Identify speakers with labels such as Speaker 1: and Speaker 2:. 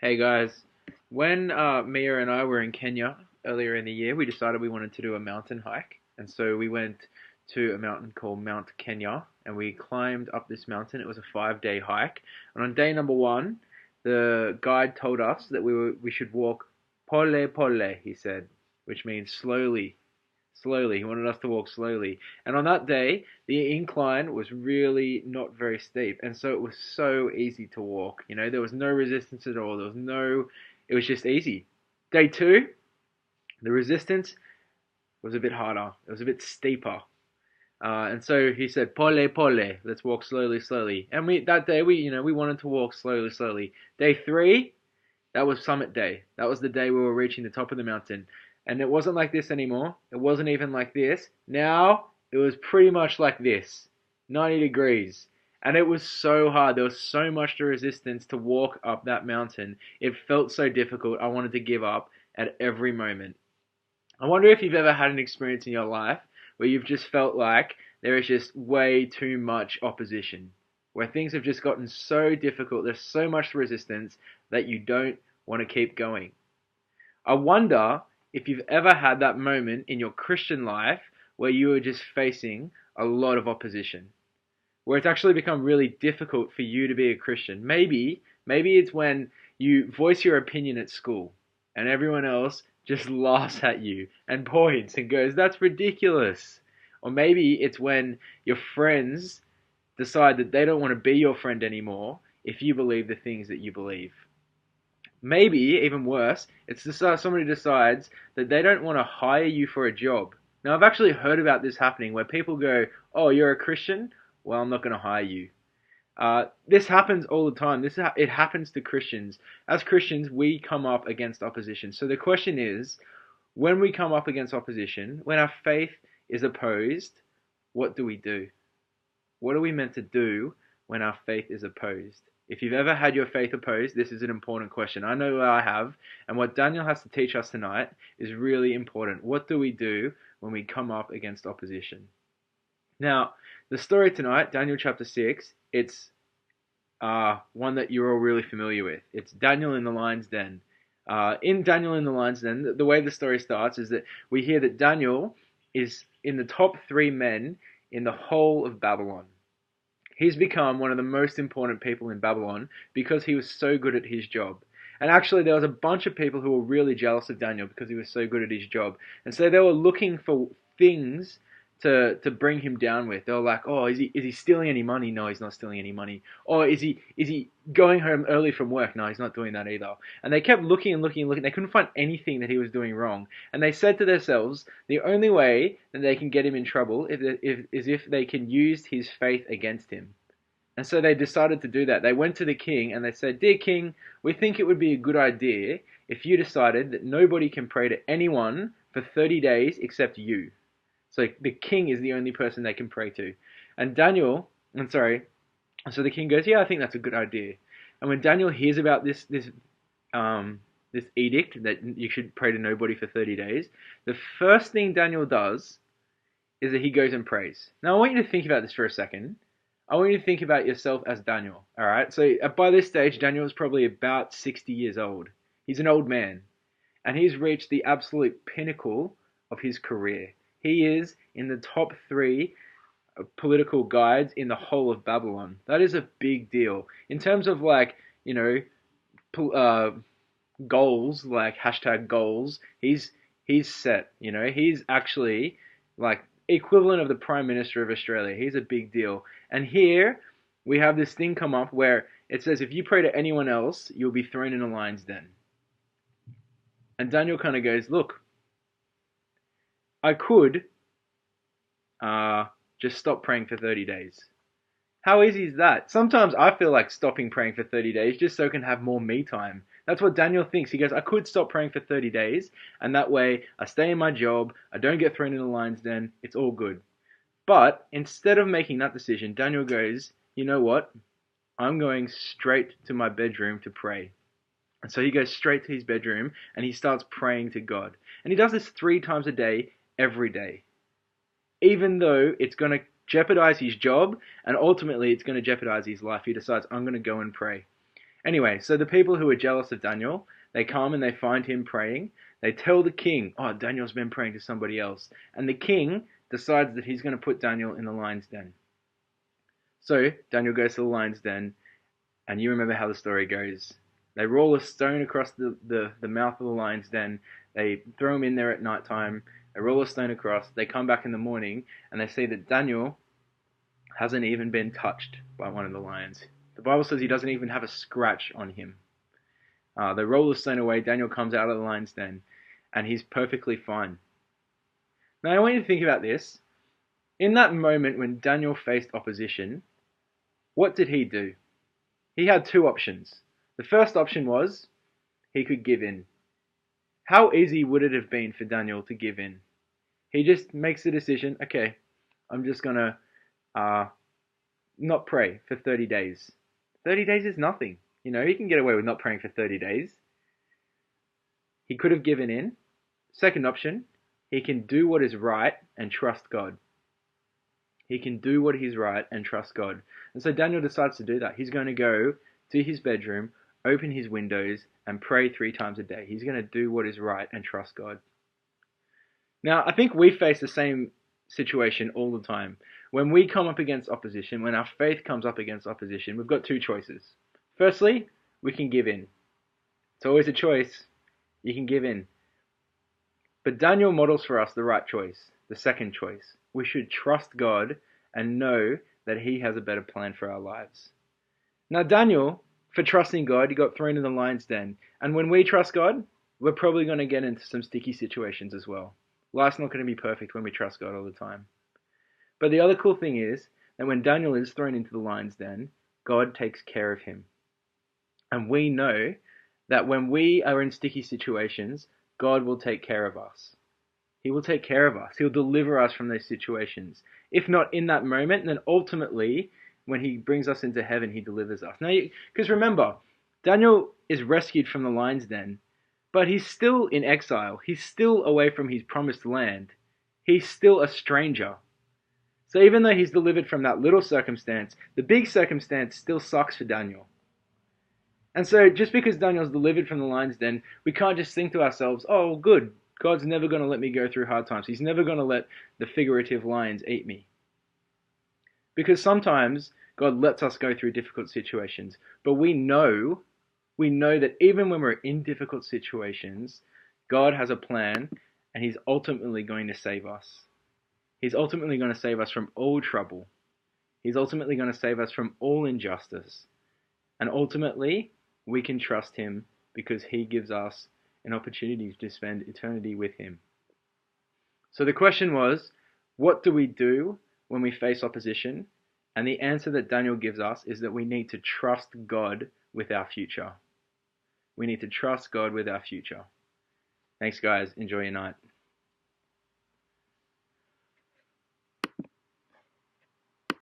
Speaker 1: Hey guys, when Mia and I were in Kenya earlier in the year, we decided we wanted to do a mountain hike. And so we went to a mountain called Mount Kenya and we climbed up this mountain. It was a 5-day hike. And on day number one, the guide told us that we should walk pole pole, he said, which means slowly, slowly. He wanted us to walk slowly. And on that day, the incline was really not very steep. And so it was so easy to walk. You know, there was no resistance at all. It was just easy. Day two, the resistance was a bit harder. It was a bit steeper. And so he said, "Pole, pole, let's walk slowly, slowly." And that day we wanted to walk slowly, slowly. Day three, that was summit day. That was the day we were reaching the top of the mountain. And it wasn't like this anymore. It wasn't even like this. Now it was pretty much like this, 90 degrees. And it was so hard. There was so much resistance to walk up that mountain. It felt so difficult. I wanted to give up at every moment. I wonder if you've ever had an experience in your life where you've just felt like there is just way too much opposition, where things have just gotten so difficult, there's so much resistance that you don't want to keep going. I wonder if you've ever had that moment in your Christian life where you were just facing a lot of opposition, where it's actually become really difficult for you to be a Christian. Maybe it's when you voice your opinion at school and everyone else just laughs at you and points and goes, "That's ridiculous." Or maybe it's when your friends decide that they don't want to be your friend anymore if you believe the things that you believe. Maybe, even worse, it's somebody decides that they don't want to hire you for a job. Now, I've actually heard about this happening where people go, "Oh, you're a Christian? Well, I'm not going to hire you." This happens all the time. It happens to Christians. As Christians, we come up against opposition. So the question is, when we come up against opposition, when our faith is opposed, what do we do? What are we meant to do when our faith is opposed? If you've ever had your faith opposed, this is an important question. I know I have, and what Daniel has to teach us tonight is really important. What do we do when we come up against opposition? Now, the story tonight, Daniel chapter 6, it's one that you're all really familiar with. It's Daniel in the lion's den. In Daniel in the lion's den, the way the story starts is that we hear that Daniel is in the top 3 men in the whole of Babylon. He's become one of the most important people in Babylon because he was so good at his job. And actually, there was a bunch of people who were really jealous of Daniel because he was so good at his job. And so they were looking for things to bring him down with. They were like, "Oh, is he stealing any money? No, he's not stealing any money. Or is he going home early from work? No, he's not doing that either." And they kept looking and looking and looking. They couldn't find anything that he was doing wrong. And they said to themselves, the only way that they can get him in trouble is if they can use his faith against him. And so they decided to do that. They went to the king and they said, "Dear king, we think it would be a good idea if you decided that nobody can pray to anyone for 30 days except you." So the king is the only person they can pray to. And so the king goes, "Yeah, I think that's a good idea." And when Daniel hears about this edict that you should pray to nobody for 30 days, the first thing Daniel does is that he goes and prays. Now I want you to think about this for a second. I want you to think about yourself as Daniel, all right? So by this stage, Daniel is probably about 60 years old. He's an old man, and he's reached the absolute pinnacle of his career. He is in the top 3 political guides in the whole of Babylon. That is a big deal. In terms of uh, goals, like hashtag goals, he's set. He's actually like equivalent of the Prime Minister of Australia. He's a big deal. And here we have this thing come up where it says if you pray to anyone else, you'll be thrown in a lion's den. And Daniel kind of goes, "Look, I could just stop praying for 30 days. How easy is that?" Sometimes I feel like stopping praying for 30 days just so I can have more me time. That's what Daniel thinks. He goes, "I could stop praying for 30 days, and that way I stay in my job, I don't get thrown in a lion's den, it's all good." But instead of making that decision, Daniel goes, "You know what? I'm going straight to my bedroom to pray." And so he goes straight to his bedroom and he starts praying to God. And he does this 3 times a day, every day. Even though it's going to jeopardize his job and ultimately it's going to jeopardize his life, he decides, "I'm going to go and pray." Anyway, so the people who are jealous of Daniel, they come and they find him praying. They tell the king, oh, Daniel's been praying to somebody else. And the king decides that he's going to put Daniel in the lion's den. So Daniel goes to the lion's den, and you remember how the story goes. They roll a stone across the mouth of the lion's den. They throw him in there at night time. They roll a stone across. They come back in the morning, and they see that Daniel hasn't even been touched by one of the lions. The Bible says he doesn't even have a scratch on him. They roll the stone away. Daniel comes out of the lion's den, and he's perfectly fine. Now, I want you to think about this. In that moment when Daniel faced opposition, what did he do? He had two options. The first option was he could give in. How easy would it have been for Daniel to give in? He just makes the decision, okay, I'm just going to not pray for 30 days. 30 days is nothing. You know, he can get away with not praying for 30 days. He could have given in. Second option, he can do what is right and trust God. He can do what is right and trust God. And so Daniel decides to do that. He's going to go to his bedroom, open his windows, and pray 3 times a day. He's going to do what is right and trust God. Now, I think we face the same situation all the time. When we come up against opposition, when our faith comes up against opposition, we've got 2 choices. Firstly, we can give in. It's always a choice. You can give in. But Daniel models for us the right choice, the second choice. We should trust God and know that He has a better plan for our lives. Now, Daniel, for trusting God, he got thrown in the lion's den. And when we trust God, we're probably going to get into some sticky situations as well. Life's not going to be perfect when we trust God all the time. But the other cool thing is that when Daniel is thrown into the lion's den, God takes care of him. And we know that when we are in sticky situations, God will take care of us. He will take care of us. He'll deliver us from those situations. If not in that moment, then ultimately, when He brings us into heaven, He delivers us. Now, because remember, Daniel is rescued from the lion's den, but he's still in exile. He's still away from his promised land. He's still a stranger. So even though he's delivered from that little circumstance, the big circumstance still sucks for Daniel. And so just because Daniel's delivered from the lion's den, we can't just think to ourselves, oh, good, God's never going to let me go through hard times. He's never going to let the figurative lions eat me. Because sometimes God lets us go through difficult situations, but we know that even when we're in difficult situations, God has a plan and He's ultimately going to save us. He's ultimately going to save us from all trouble. He's ultimately going to save us from all injustice. And ultimately, we can trust Him because He gives us an opportunity to spend eternity with Him. So the question was, what do we do when we face opposition? And the answer that Daniel gives us is that we need to trust God with our future. We need to trust God with our future. Thanks, guys. Enjoy your night.